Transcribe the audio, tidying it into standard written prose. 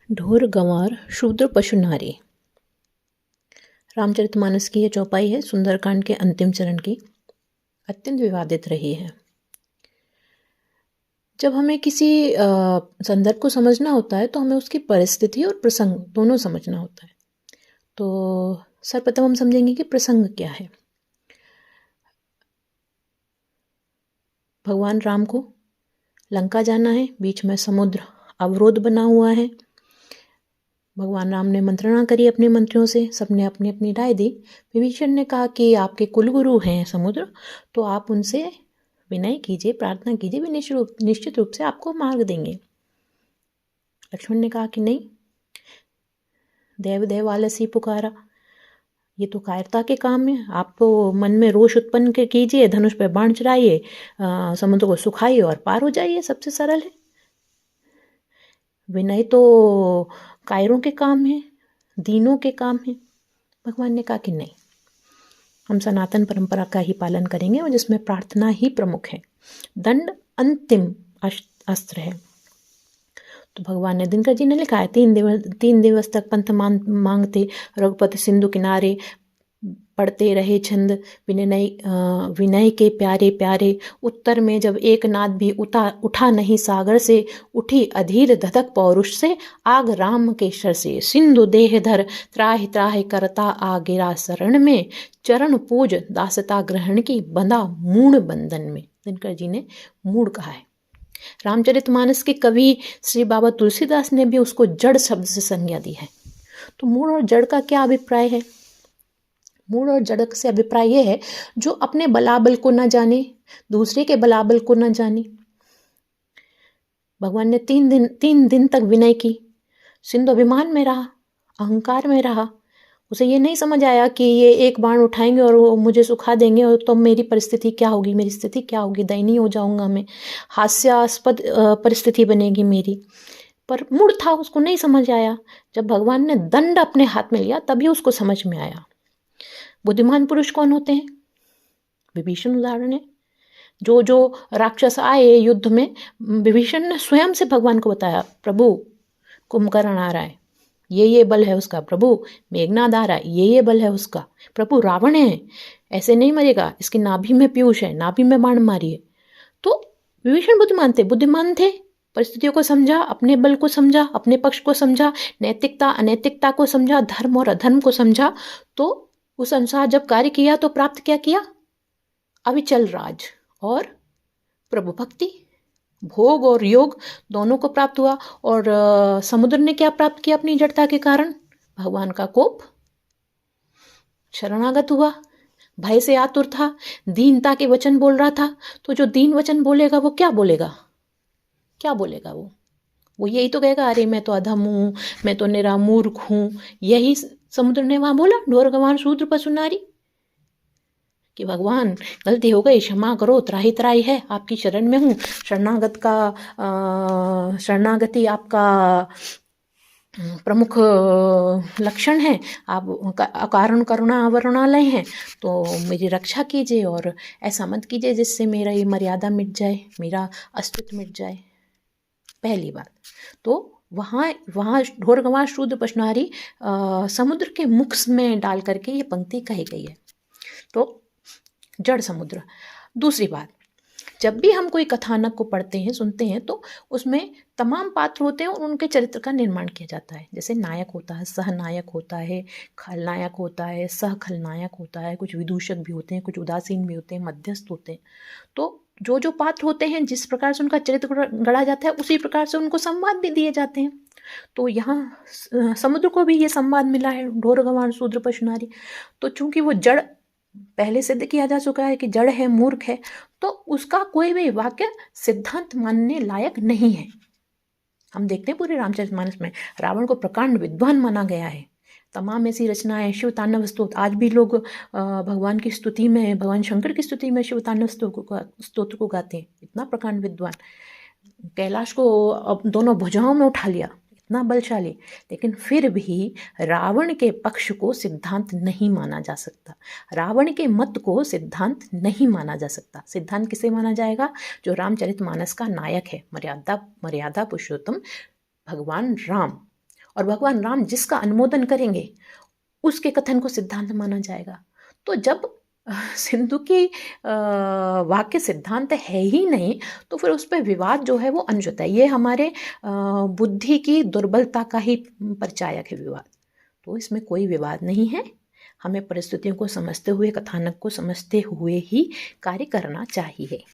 ढोर गंवार शूद्र पशु नारी। रामचरितमानस की ये चौपाई है सुंदरकांड के अंतिम चरण की, अत्यंत विवादित रही है। जब हमें किसी संदर्भ को समझना होता है तो हमें उसकी परिस्थिति और प्रसंग दोनों समझना होता है। तो सर्वप्रथम हम समझेंगे कि प्रसंग क्या है। भगवान राम को लंका जाना है, बीच में समुद्र अवरोध बना हुआ है। भगवान राम ने मंत्रणा करी अपने मंत्रियों से, सबने अपनी अपनी राय दी। विभीषण ने कहा कि आपके कुलगुरु हैं समुद्र, तो आप उनसे विनय कीजिए, प्रार्थना कीजिए, वे निश्चित रूप से आपको मार्ग देंगे। लक्ष्मण ने कहा कि नहीं, देव देव आलसी पुकारा, ये तो कायरता के काम है। आप तो मन में रोष उत्पन्न कीजिए, धनुष पे बाण चढ़ाइए, समुद्र को सुखाइए और पार हो जाइए, सबसे सरल है। विनय तो कायरों के काम है, दीनों के काम है। भगवान ने कहा कि नहीं, हम सनातन परंपरा का ही पालन करेंगे और जिसमें प्रार्थना ही प्रमुख है। दंड अंतिम अस्त्र है। तो भगवान ने, दिनकर जी ने लिखा है, 3 दिवस तक पंथ मांगते रघुपति सिंधु किनारे, पढ़ते रहे छंद विनय के प्यारे प्यारे। उत्तर में जब एक नाद भी उठा नहीं सागर से, उठी अधीर धधक पौरुष से, आग राम के शर से। सिंधु देह धर त्राहि त्राहि करता आ गिरा शरण में, चरण पूज दासता ग्रहण की, बंधा मूढ़ बंधन में। दिनकर जी ने मूढ़ कहा है। रामचरितमानस के कवि श्री बाबा तुलसीदास ने भी उसको जड़ शब्द से संज्ञा दी है। तो मूढ़ और जड़ का क्या अभिप्राय है? मूढ़ और जड़ से अभिप्राय यह है जो अपने बलाबल को न जाने, दूसरे के बलाबल को न जाने। भगवान ने 3 दिन तक विनय की। सिंधु अभिमान में रहा, अहंकार में रहा। उसे ये नहीं समझ आया कि ये एक बाण उठाएंगे और वो मुझे सुखा देंगे, और तो मेरी परिस्थिति क्या होगी, मेरी स्थिति क्या होगी, दयनीय हो जाऊंगा मैं, हास्यास्पद परिस्थिति बनेगी मेरी। पर मूढ़ था, उसको नहीं समझ आया। जब भगवान ने दंड अपने हाथ में लिया तभी उसको समझ में आया। बुद्धिमान पुरुष कौन होते हैं? विभीषण उदाहरण है। जो राक्षस आए युद्ध में, विभीषण ने स्वयं से भगवान को बताया, प्रभु कुंभकर्ण आ रहा है, ये बल है उसका, प्रभु मेघनाद आ रहा है, ये बल है उसका, प्रभु रावण है, ऐसे नहीं मरेगा, इसकी नाभि में पीयूष है, नाभि में बाण मारिए। तो विभीषण बुद्धिमान थे। परिस्थितियों को समझा, अपने बल को समझा, अपने पक्ष को समझा, नैतिकता अनैतिकता को समझा, धर्म और अधर्म को समझा। तो उस अनुसार जब कार्य किया तो प्राप्त क्या किया? अविचल राज और प्रभु भक्ति, भोग और योग दोनों को प्राप्त हुआ। और समुद्र ने क्या प्राप्त किया अपनी जड़ता के कारण? भगवान का कोप, शरणागत हुआ, भय से आतुर था, दीनता के वचन बोल रहा था। तो जो दीन वचन बोलेगा वो क्या बोलेगा? क्या बोलेगा वो यही तो कहेगा, अरे मैं तो अधम हूँ, मैं तो निरा मूर्ख हूँ। यही समुद्र ने वहां बोला, ढोर गंवार शूद्र पशु नारी, कि भगवान गलती हो गई, क्षमा करो, त्राही त्राही है, आपकी शरण में हूँ। शरणागति आपका प्रमुख लक्षण है, आप अकारण करुणा वरुणालय हैं, तो मेरी रक्षा कीजिए और ऐसा मत कीजिए जिससे मेरा ये मर्यादा मिट जाए, मेरा अस्तित्व मिट जाए। पहली बात तो वहाँ ढोर गंवार शूद्र पशु नारी समुद्र के मुख में डाल करके ये पंक्ति कही गई है। तो जड़ समुद्र। दूसरी बात, जब भी हम कोई कथानक को पढ़ते हैं, सुनते हैं, तो उसमें तमाम पात्र होते हैं और उनके चरित्र का निर्माण किया जाता है। जैसे नायक होता है, सहनायक होता है, खलनायक होता है, सह खलनायक होता है, कुछ विदूषक भी होते हैं, कुछ उदासीन भी होते हैं, मध्यस्थ होते हैं। तो जो पात्र होते हैं, जिस प्रकार से उनका चरित्र गढ़ा जाता है, उसी प्रकार से उनको संवाद भी दिए जाते हैं। तो यहाँ समुद्र को भी ये संवाद मिला है, ढोर गंवार शूद्र पशु नारी। तो चूंकि वो जड़ पहले सिद्ध किया जा चुका है कि जड़ है, मूर्ख है, तो उसका कोई भी वाक्य सिद्धांत मानने लायक नहीं है। हम देखते हैं पूरे रामचरितमानस में रावण को प्रकांड विद्वान माना गया है। तमाम ऐसी रचनाएं, शिव तांडव स्तोत्र, आज भी लोग भगवान की स्तुति में, भगवान शंकर की स्तुति में शिव तांडव स्तोत्र को गाते हैं। इतना प्रकांड विद्वान, कैलाश को दोनों भुजाओं में उठा लिया, इतना बलशाली, लेकिन फिर भी रावण के पक्ष को सिद्धांत नहीं माना जा सकता, रावण के मत को सिद्धांत नहीं माना जा सकता। सिद्धांत किसे माना जाएगा? जो रामचरितमानस का नायक है, मर्यादा पुरुषोत्तम भगवान राम। और भगवान राम जिसका अनुमोदन करेंगे उसके कथन को सिद्धांत माना जाएगा। तो जब सिंधु की वाक्य सिद्धांत है ही नहीं, तो फिर उस पर विवाद जो है वो अनुचित है। ये हमारे बुद्धि की दुर्बलता का ही परिचायक है विवाद। तो इसमें कोई विवाद नहीं है। हमें परिस्थितियों को समझते हुए, कथानक को समझते हुए ही कार्य करना चाहिए।